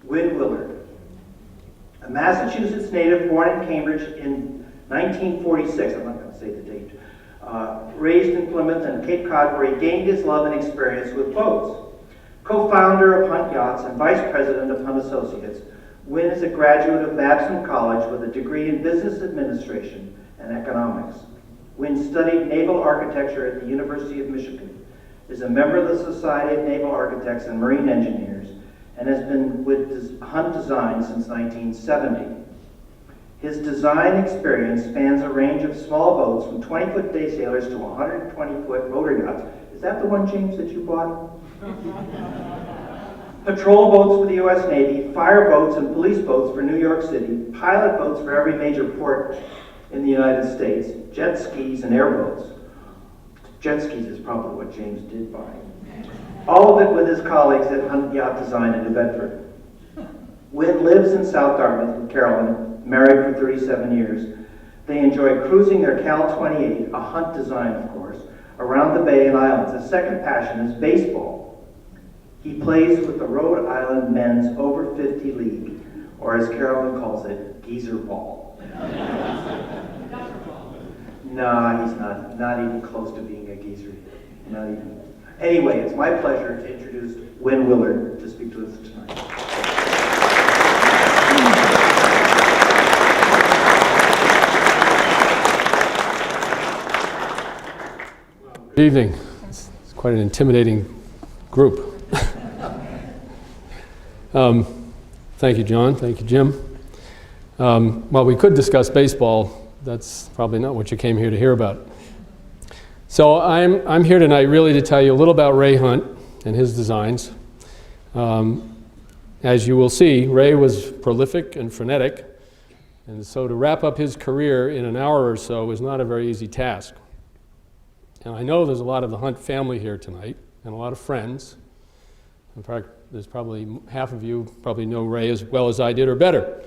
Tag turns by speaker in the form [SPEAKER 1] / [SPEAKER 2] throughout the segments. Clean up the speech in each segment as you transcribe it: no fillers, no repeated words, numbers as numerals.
[SPEAKER 1] Winn Willard. A Massachusetts native born in Cambridge in 1946, I'm not going to say the date, raised in Plymouth and Cape Cod, where he gained his love and experience with boats. Co-founder of Hunt Yachts and vice president of Hunt Associates, Winn is a graduate of Babson College with a degree in business administration and economics. Winn studied naval architecture at the University of Michigan, is a member of the Society of Naval Architects and Marine Engineers, and has been with Hunt Design since 1970. His design experience spans a range of small boats from 20-foot day sailors to 120-foot motor yachts. Is that the one, James, that you bought? Patrol boats for the U.S. Navy, fire boats and police boats for New York City, pilot boats for every major port in the United States, jet skis and airboats. Jet skis is probably what James did buy. All of it with his colleagues at Hunt Yacht Design in New Bedford. Winn lives in South Dartmouth with Carolyn, married for 37 years. They enjoy cruising their Cal 28, a Hunt Design of course, around the bay and islands. His second passion is baseball. He plays with the Rhode Island Men's Over 50 League, or as Carolyn calls it, geezer ball. Nah, he's not even close to being a geezer. Not even. Anyway, it's my pleasure to introduce Winn Willard to speak to us tonight.
[SPEAKER 2] Good evening. It's quite an intimidating group. Thank you, John. Thank you, Jim. Well, we could discuss baseball. That's probably not what you came here to hear about. So I'm here tonight really to tell you a little about Ray Hunt and his designs. As you will see, Ray was prolific and frenetic, and so to wrap up his career in an hour or so was not a very easy task. And I know there's a lot of the Hunt family here tonight, and a lot of friends. In fact, there's probably half of you probably know Ray as well as I did or better.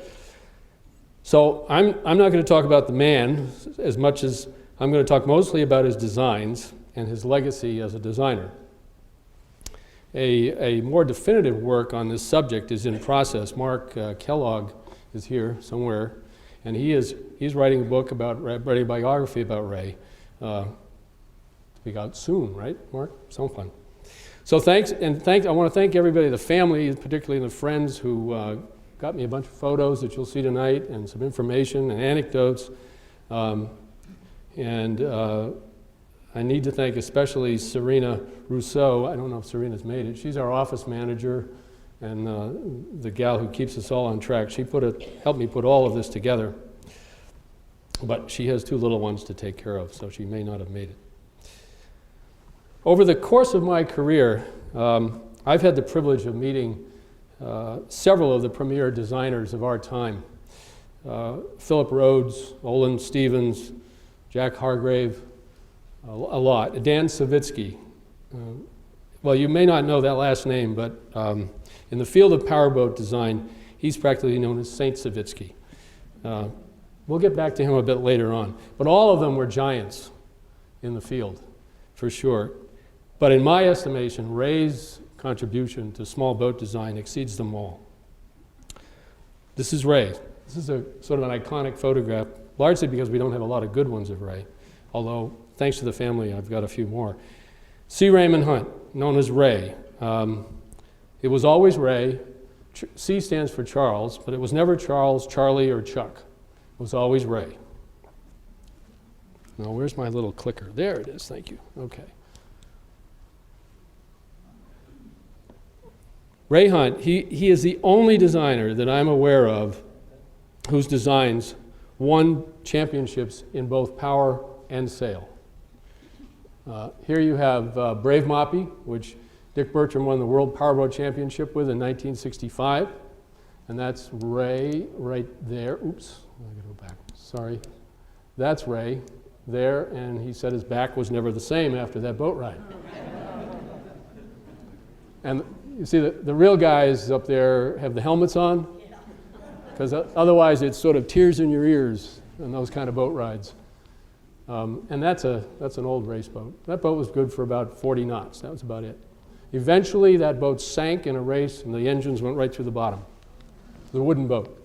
[SPEAKER 2] So I'm not going to talk about the man as much as I'm going to talk mostly about his designs and his legacy as a designer. A more definitive work on this subject is in process. Mark Kellogg is here somewhere, and he's writing a book writing a biography about Ray. We got soon, right, Mark? So fun. So thanks, I want to thank everybody, the family, particularly the friends who got me a bunch of photos that you'll see tonight and some information and anecdotes. I need to thank especially Serena Rousseau. I don't know if Serena's made it. She's our office manager and the gal who keeps us all on track. She helped me put all of this together, but she has two little ones to take care of, so she may not have made it. Over the course of my career, I've had the privilege of meeting several of the premier designers of our time. Philip Rhodes, Olin Stevens, Jack Hargrave, a lot. Dan Savitsky. Well, you may not know that last name, but in the field of powerboat design, he's practically known as Saint Savitsky. We'll get back to him a bit later on. But all of them were giants in the field, for sure. But in my estimation, Ray's contribution to small boat design exceeds them all. This is Ray. This is a sort of an iconic photograph, largely because we don't have a lot of good ones of Ray, although thanks to the family, I've got a few more. C. Raymond Hunt, known as Ray. It was always Ray. C stands for Charles, but it was never Charles, Charlie, or Chuck. It was always Ray. Now, where's my little clicker? There it is, thank you. Okay. Ray Hunt, he is the only designer that I'm aware of whose designs won championships in both power and sail. Here you have Brave Moppy, which Dick Bertram won the World Powerboat Championship with in 1965. And that's Ray right there. Oops, I gotta go back, sorry. That's Ray there, and he said his back was never the same after that boat ride. And you see, the real guys up there have the helmets on, because otherwise it's sort of tears in your ears on those kind of boat rides. And that's an old race boat. That boat was good for about 40 knots. That was about it. Eventually, that boat sank in a race, and the engines went right through the bottom. was a wooden boat.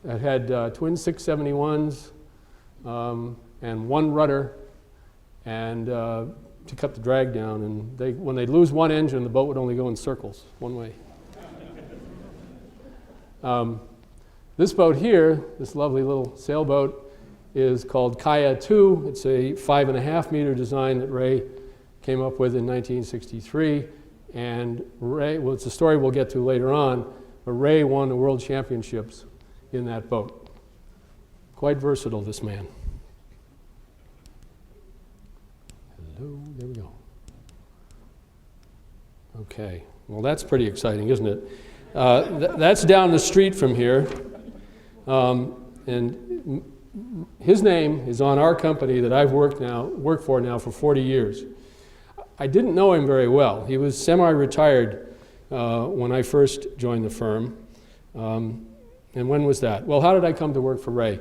[SPEAKER 2] It had twin 671s and one rudder, and to cut the drag down. And when they'd lose one engine, the boat would only go in circles, one way. This boat here, this lovely little sailboat, is called Kaya 2. It's a 5.5 meter design that Ray came up with in 1963. And Ray, well, it's a story we'll get to later on, but Ray won the world championships in that boat. Quite versatile, this man. Hello, there we go. Okay, well, that's pretty exciting, isn't it? That's down the street from here. And his name is on our company that I've worked for now for 40 years. I didn't know him very well. He was semi-retired when I first joined the firm. And when was that? Well, how did I come to work for Ray?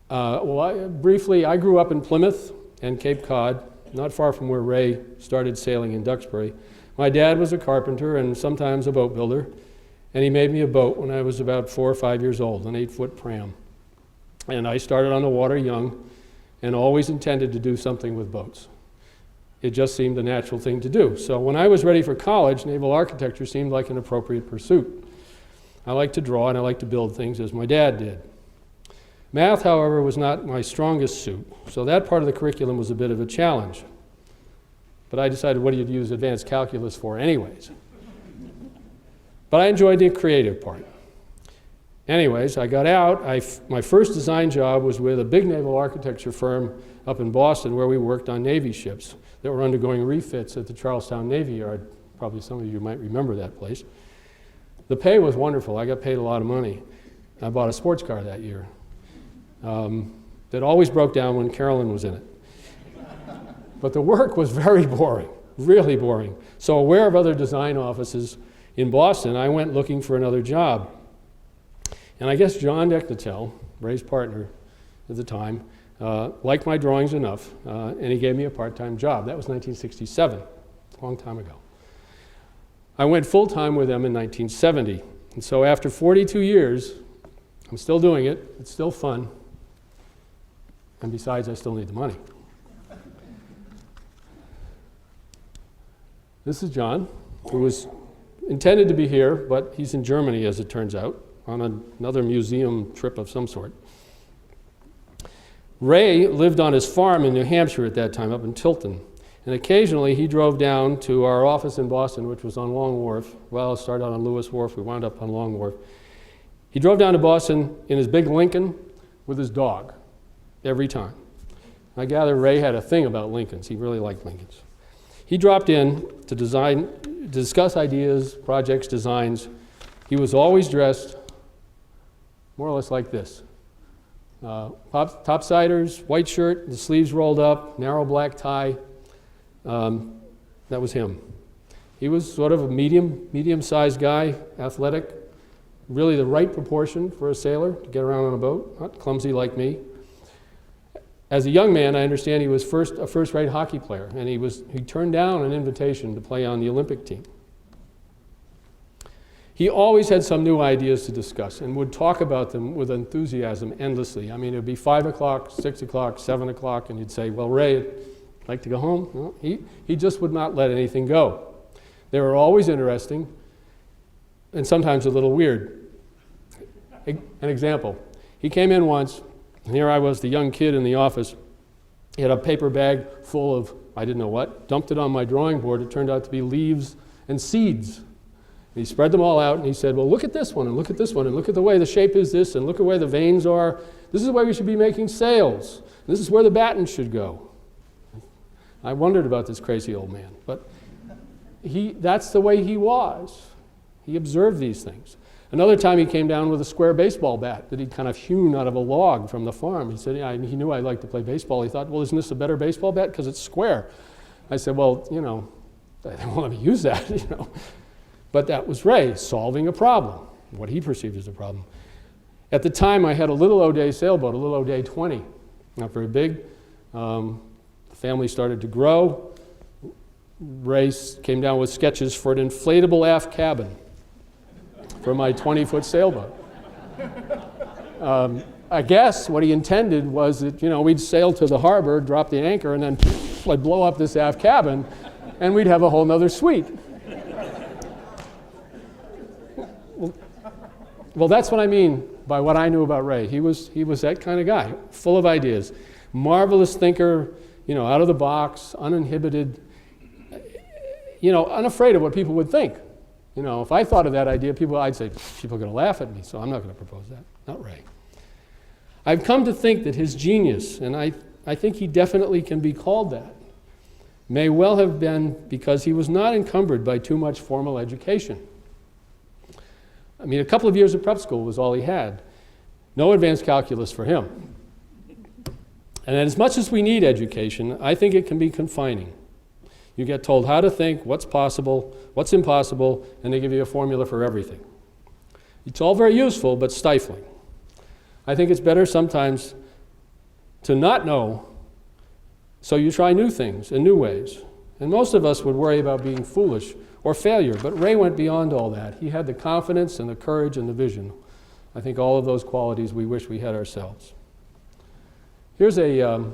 [SPEAKER 2] Briefly, I grew up in Plymouth and Cape Cod, not far from where Ray started sailing in Duxbury. My dad was a carpenter and sometimes a boat builder, and he made me a boat when I was about 4 or 5 years old, an 8-foot pram. And I started on the water young and always intended to do something with boats. It just seemed a natural thing to do. So when I was ready for college, naval architecture seemed like an appropriate pursuit. I like to draw and I like to build things as my dad did. Math, however, was not my strongest suit, so that part of the curriculum was a bit of a challenge. But I decided, what do you use advanced calculus for anyways? But I enjoyed the creative part. Anyways, I got out. My first design job was with a big naval architecture firm up in Boston where we worked on Navy ships that were undergoing refits at the Charlestown Navy Yard. Probably some of you might remember that place. The pay was wonderful. I got paid a lot of money. I bought a sports car that year that always broke down when Carolyn was in it. But the work was very boring, really boring. So aware of other design offices in Boston, I went looking for another job. And I guess John Decknatel, Ray's partner at the time, liked my drawings enough, and he gave me a part-time job. That was 1967, a long time ago. I went full-time with them in 1970. And so after 42 years, I'm still doing it. It's still fun. And besides, I still need the money. This is John, who was intended to be here, but he's in Germany, as it turns out, on another museum trip of some sort. Ray lived on his farm in New Hampshire at that time, up in Tilton. And occasionally he drove down to our office in Boston, which was on Long Wharf. Well, it started out on Lewis Wharf, we wound up on Long Wharf. He drove down to Boston in his big Lincoln with his dog, every time. I gather Ray had a thing about Lincolns. He really liked Lincolns. He dropped in to discuss ideas, projects, designs. He was always dressed more or less like this. Topsiders, white shirt, the sleeves rolled up, narrow black tie. That was him. He was sort of a medium-sized guy, athletic, really the right proportion for a sailor to get around on a boat, not clumsy like me. As a young man, I understand he was a first-rate hockey player, and he turned down an invitation to play on the Olympic team. He always had some new ideas to discuss and would talk about them with enthusiasm endlessly. I mean, it would be 5 o'clock, 6 o'clock, 7 o'clock, and he'd say, well, Ray, I'd like to go home. Well, he just would not let anything go. They were always interesting and sometimes a little weird. An example, he came in once, and here I was, the young kid in the office. He had a paper bag full of, I didn't know what, dumped it on my drawing board. It turned out to be leaves and seeds. And he spread them all out, and he said, well, look at this one, and look at this one, and look at the way the shape is this, and look at where the veins are. This is the way we should be making sails. This is where the batten should go. I wondered about this crazy old man, but that's the way he was. He observed these things. Another time he came down with a square baseball bat that he'd kind of hewn out of a log from the farm. He said, yeah, he knew I liked to play baseball. He thought, well, isn't this a better baseball bat because it's square? I said, well, they won't let me use that, But that was Ray solving a problem, what he perceived as a problem. At the time, I had a little O'Day sailboat, a little O'Day 20, not very big. The family started to grow. Ray came down with sketches for an inflatable aft cabin for my 20-foot sailboat. I guess what he intended was that, we'd sail to the harbor, drop the anchor, and then I'd blow up this aft cabin, and we'd have a whole nother suite. Well, that's what I mean by what I knew about Ray. He was that kind of guy, full of ideas. Marvelous thinker, out of the box, uninhibited, unafraid of what people would think. If I thought of that idea, I'd say, people are going to laugh at me, so I'm not going to propose that. Not Ray. I've come to think that his genius, and I think he definitely can be called that, may well have been because he was not encumbered by too much formal education. I mean, a couple of years of prep school was all he had. No advanced calculus for him. And as much as we need education, I think it can be confining. You get told how to think, what's possible, what's impossible, and they give you a formula for everything. It's all very useful, but stifling. I think it's better sometimes to not know, so you try new things in new ways. And most of us would worry about being foolish or failure, but Ray went beyond all that. He had the confidence and the courage and the vision. I think all of those qualities we wish we had ourselves. Here's a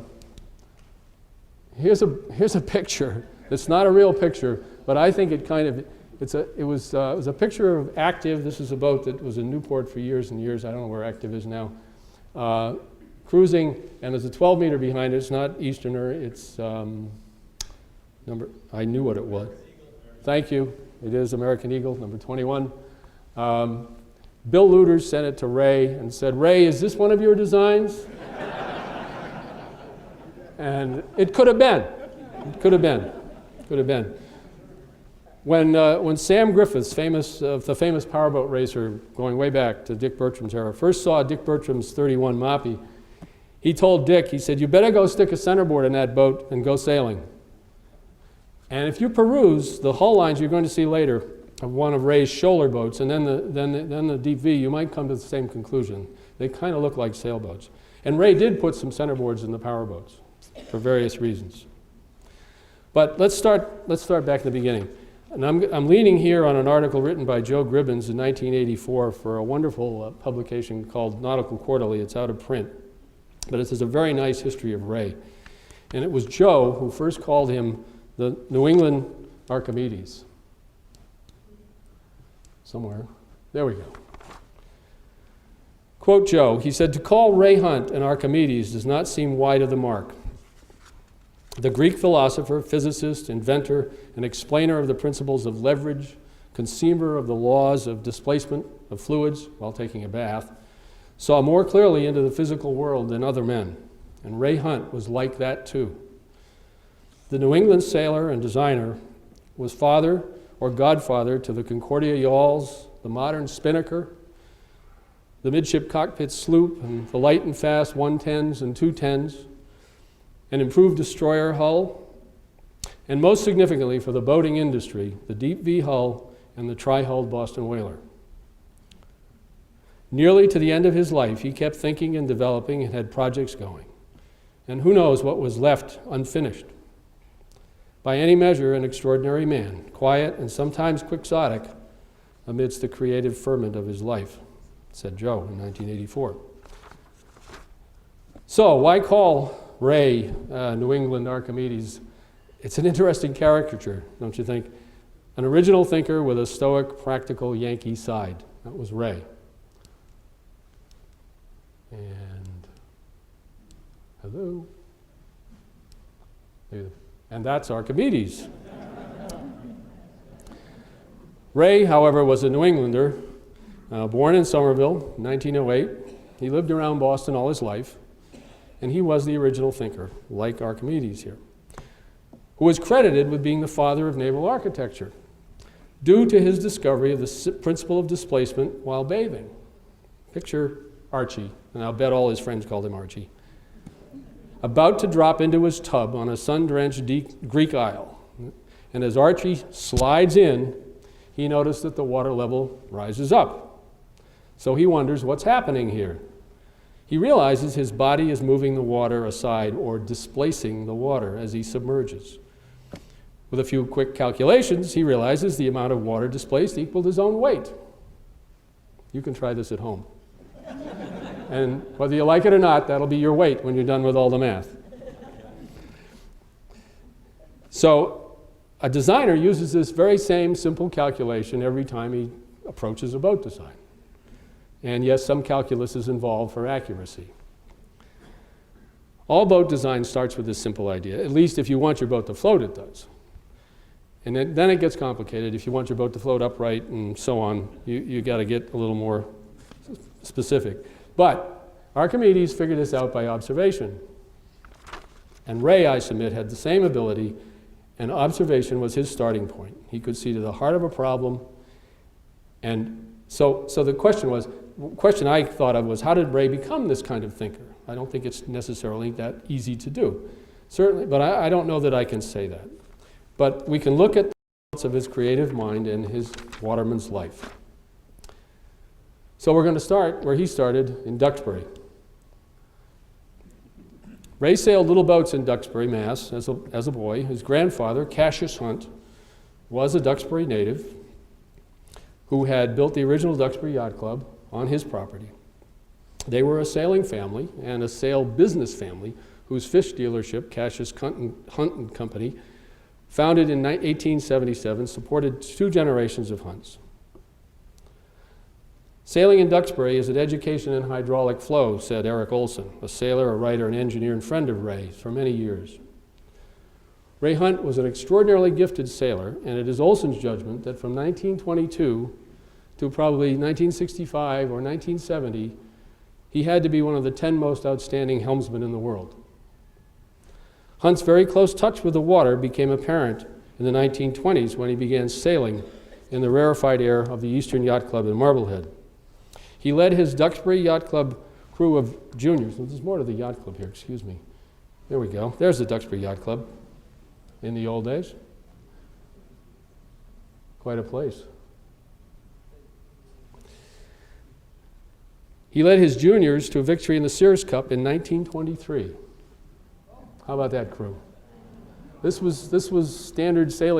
[SPEAKER 2] picture. It's not a real picture, but I think it kind of, it was a picture of Active. This is a boat that was in Newport for years and years. I don't know where Active is now. Cruising, and there's a 12-meter behind it. It's not Easterner. It's I knew what it was. Thank you. It is American Eagle, number 21. Bill Luders sent it to Ray and said, "Ray, is this one of your designs?" And it could have been. It could have been. Could have been. When Sam Griffiths, the famous powerboat racer going way back to Dick Bertram's era, first saw Dick Bertram's 31 Moppy, he told Dick, he said, "You better go stick a centerboard in that boat and go sailing." And if you peruse the hull lines you're going to see later of one of Ray's shoaler boats and then the Deep V, you might come to the same conclusion. They kind of look like sailboats. And Ray did put some centerboards in the powerboats for various reasons. But let's start back at the beginning. And I'm leaning here on an article written by Joe Gribbins in 1984 for a wonderful publication called Nautical Quarterly. It's out of print. But it has a very nice history of Ray. And it was Joe who first called him the New England Archimedes. Somewhere. There we go. Quote Joe, he said, "To call Ray Hunt an Archimedes does not seem wide of the mark. The Greek philosopher, physicist, inventor, and explainer of the principles of leverage, conceiver of the laws of displacement of fluids while taking a bath, saw more clearly into the physical world than other men. And Ray Hunt was like that too. The New England sailor and designer was father or godfather to the Concordia yawls, the modern spinnaker, the midship cockpit sloop, and the light and fast 110s and 210s, an improved destroyer hull, and most significantly for the boating industry, the Deep V hull and the tri-hulled Boston Whaler. Nearly to the end of his life, he kept thinking and developing and had projects going. And who knows what was left unfinished. By any measure, an extraordinary man, quiet and sometimes quixotic amidst the creative ferment of his life," said Joe in 1984. So why call Ray New England Archimedes? It's an interesting caricature, don't you think? An original thinker with a stoic, practical Yankee side. That was Ray. And hello. And that's Archimedes. Ray, however, was a New Englander, born in Somerville, 1908. He lived around Boston all his life, and he was the original thinker, like Archimedes here, who was credited with being the father of naval architecture, due to his discovery of the principle of displacement while bathing. Picture Archie, and I'll bet all his friends called him Archie, about to drop into his tub on a sun-drenched Greek isle. And as Archie slides in, he noticed that the water level rises up. So he wonders what's happening here. He realizes his body is moving the water aside or displacing the water as he submerges. With a few quick calculations, he realizes the amount of water displaced equaled his own weight. You can try this at home. And whether you like it or not, that'll be your weight when you're done with all the math. So a designer uses this very same simple calculation every time he approaches a boat design. And yes, some calculus is involved for accuracy. All boat design starts with this simple idea. At least if you want your boat to float, it does. And then it gets complicated. If you want your boat to float upright and so on, you got to get a little more specific. But Archimedes figured this out by observation. And Ray, I submit, had the same ability, and observation was his starting point. He could see to the heart of a problem. And so the question I thought of was, how did Ray become this kind of thinker? I don't think it's necessarily that easy to do. Certainly, but I don't know that I can say that. But we can look at the results of his creative mind and his waterman's life. So we're going to start where he started, in Duxbury. Ray sailed little boats in Duxbury, Mass. as a boy. His grandfather, Cassius Hunt, was a Duxbury native who had built the original Duxbury Yacht Club on his property. They were a sailing family and a sail business family whose fish dealership, Cassius Hunt and Company, founded in 1877, supported 2 generations of Hunts. Sailing in Duxbury is an education in hydraulic flow, said Eric Olson, a sailor, a writer, an engineer, and friend of Ray's for many years. Ray Hunt was an extraordinarily gifted sailor, and it is Olson's judgment that from 1922 to probably 1965 or 1970, he had to be one of the 10 most outstanding helmsmen in the world. Hunt's very close touch with the water became apparent in the 1920s when he began sailing in the rarefied air of the Eastern Yacht Club in Marblehead. He led his Duxbury Yacht Club crew of juniors. Well, there's more to the yacht club here, excuse me. There we go. There's the Duxbury Yacht Club in the old days. Quite a place. He led his juniors to a victory in the Sears Cup in 1923. How about that crew? This was standard sailing